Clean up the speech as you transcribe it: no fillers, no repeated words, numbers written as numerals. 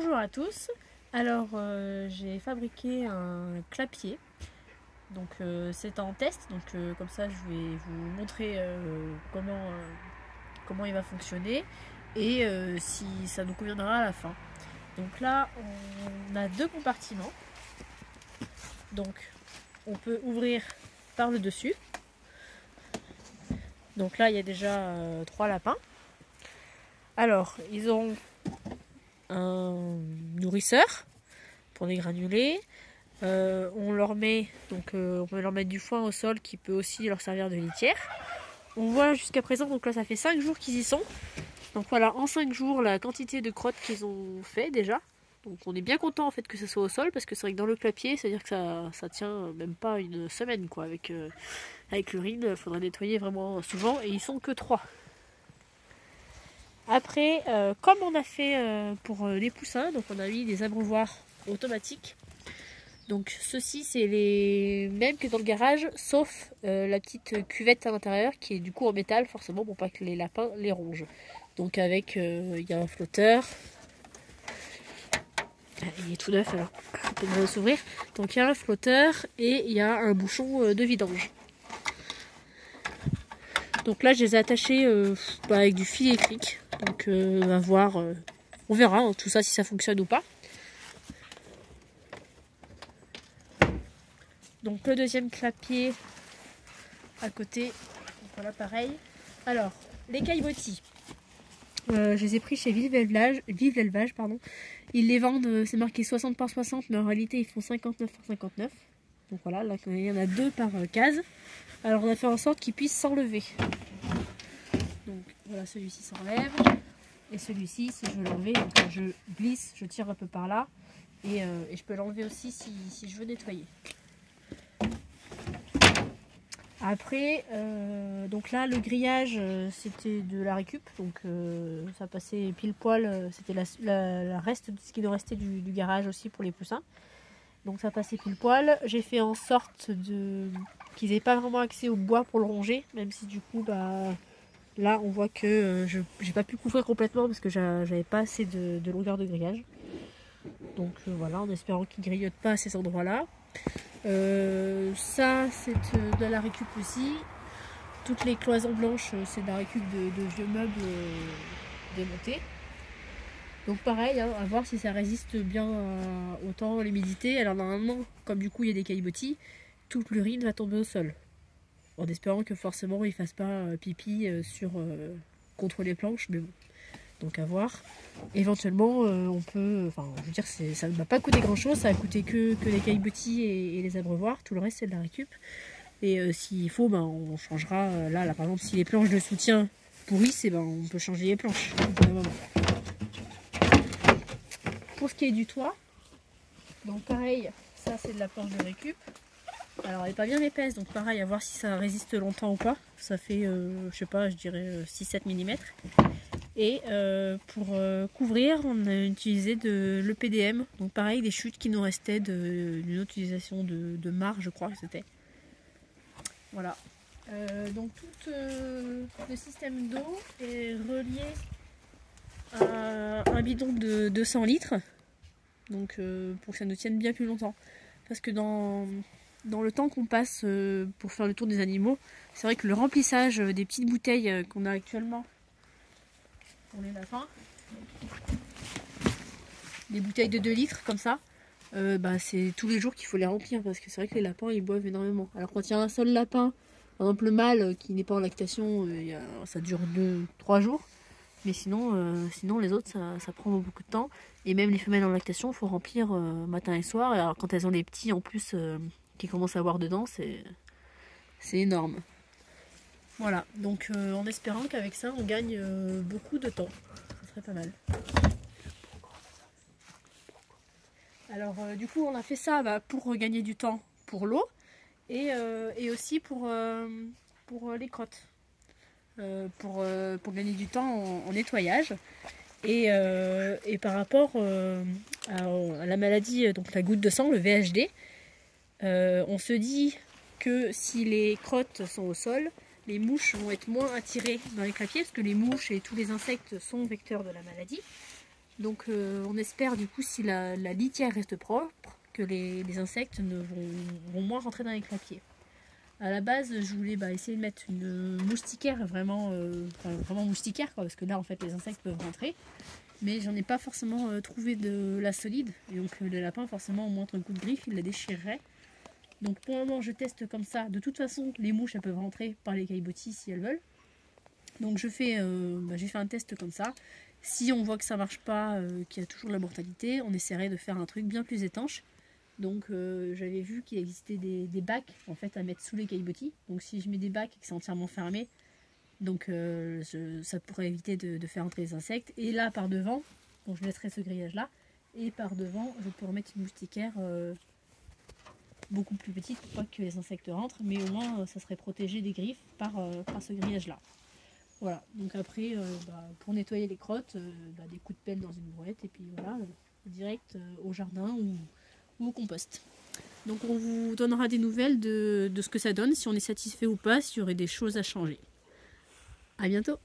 Bonjour à tous. Alors j'ai fabriqué un clapier. Donc c'est en test, donc comme ça je vais vous montrer comment il va fonctionner et si ça nous conviendra à la fin. Donc là on a deux compartiments. Donc on peut ouvrir par le dessus. Donc là il y a déjà 3 lapins. Alors ils ont un nourrisseur pour les granulés. On leur met on peut leur mettre du foin au sol qui peut aussi leur servir de litière. On voit jusqu'à présent, donc là ça fait 5 jours qu'ils y sont. Donc voilà, en 5 jours la quantité de crottes qu'ils ont fait déjà. Donc on est bien content en fait que ça soit au sol, parce que c'est vrai que dans le clapier, c'est à dire que ça tient même pas une semaine quoi. Avec l'urine, il faudra nettoyer vraiment souvent, et ils sont que 3. Après, comme on a fait pour les poussins, donc on a mis des abreuvoirs automatiques. Donc ceux-ci c'est les mêmes que dans le garage, sauf la petite cuvette à l'intérieur qui est du coup en métal, forcément pour pas que les lapins les rongent. Donc avec, il y a un flotteur. Il est tout neuf alors, il peut s'ouvrir. Donc il y a un flotteur et il y a un bouchon de vidange. Donc là je les ai attachés avec du fil électrique. Donc on va voir, on verra hein, tout ça si ça fonctionne ou pas. Donc le deuxième clapier à côté, donc voilà pareil. Alors les caillebotis, je les ai pris chez Vive Élevage, pardon. Ils les vendent, c'est marqué 60 par 60, mais en réalité ils font 59 par 59. Donc voilà, là il y en a 2 par case. Alors on a fait en sorte qu'ils puissent s'enlever. Donc voilà, celui-ci s'enlève. Et celui-ci, si je veux l'enlever, je glisse, je tire un peu par là. Et je peux l'enlever aussi si je veux nettoyer. Après, donc là le grillage c'était de la récup, donc ça passait pile poil, c'était la reste de ce qui nous restait du garage aussi pour les poussins. Donc ça passait pile poil. J'ai fait en sorte qu'ils n'aient pas vraiment accès au bois pour le ronger, même si du coup là on voit que j'ai pas pu couvrir complètement parce que j'avais pas assez de longueur de grillage. Donc voilà, en espérant qu'ils grignotent pas à ces endroits là. Ça c'est de la récup aussi. Toutes les cloisons blanches c'est de la récup de vieux meubles démontés. Donc pareil, hein, à voir si ça résiste bien au temps, à l'humidité. Alors normalement, comme du coup il y a des caillebotis, toute l'urine va tomber au sol. En espérant que forcément ils ne fassent pas pipi contre les planches, mais bon. Donc à voir. Éventuellement on peut, enfin je veux dire ça ne va pas coûter grand chose, ça a coûté que les caillebotis et les abreuvoirs, tout le reste c'est de la récup. Et s'il faut on changera, là par exemple si les planches de soutien pourrissent, on peut changer les planches. Pour ce qui est du toit, donc pareil, ça c'est de la planche de récup. Alors elle n'est pas bien épaisse, donc pareil à voir si ça résiste longtemps ou pas. Ça fait je sais pas, je dirais 6-7 mm. Et pour couvrir, on a utilisé de l'EPDM, donc pareil des chutes qui nous restaient d'une utilisation de marre, je crois que c'était. Voilà. Donc tout le système d'eau est relié à un bidon de 200 litres, donc pour que ça nous tienne bien plus longtemps. Parce que dans le temps qu'on passe pour faire le tour des animaux, c'est vrai que le remplissage des petites bouteilles qu'on a actuellement pour les lapins, des bouteilles de 2 litres comme ça, c'est tous les jours qu'il faut les remplir, parce que c'est vrai que les lapins ils boivent énormément. Alors quand il y a un seul lapin, par exemple le mâle qui n'est pas en lactation, ça dure 2-3 jours, mais sinon les autres ça prend beaucoup de temps. Et même les femelles en lactation, il faut remplir matin et soir. Et alors quand elles ont les petits en plus qui commencent à boire dedans, c'est énorme. Voilà, donc en espérant qu'avec ça on gagne beaucoup de temps, ça serait pas mal. Alors du coup on a fait ça pour gagner du temps pour l'eau et aussi pour les crottes, pour gagner du temps en nettoyage. Et par rapport à la maladie, donc la goutte de sang, le VHD, on se dit que si les crottes sont au sol, les mouches vont être moins attirées dans les clapiers, parce que les mouches et tous les insectes sont vecteurs de la maladie. Donc on espère du coup, si la litière reste propre, que les insectes vont moins rentrer dans les clapiers. À la base, je voulais essayer de mettre une moustiquaire vraiment moustiquaire, quoi, parce que là en fait les insectes peuvent rentrer. Mais j'en ai pas forcément trouvé de la solide. Et donc le lapin, forcément, au moindre coup de griffe, il la déchirerait. Donc pour le moment, je teste comme ça. De toute façon, les mouches, elles peuvent rentrer par les caillebotis si elles veulent. Donc j'ai fait un test comme ça. Si on voit que ça marche pas, qu'il y a toujours de la mortalité, on essaierait de faire un truc bien plus étanche. Donc j'avais vu qu'il existait des bacs en fait à mettre sous les caillebotis. Donc si je mets des bacs et que c'est entièrement fermé, donc ça pourrait éviter de faire entrer les insectes. Et là par devant, bon, je laisserai ce grillage là, et par devant je peux remettre une moustiquaire beaucoup plus petite pour pas que les insectes rentrent, mais au moins ça serait protégé des griffes par ce grillage là. Voilà, donc après pour nettoyer les crottes, des coups de pelle dans une brouette, et puis voilà, direct au jardin ou au compost. Donc on vous donnera des nouvelles de ce que ça donne, si on est satisfait ou pas, s'il y aurait des choses à changer. À bientôt!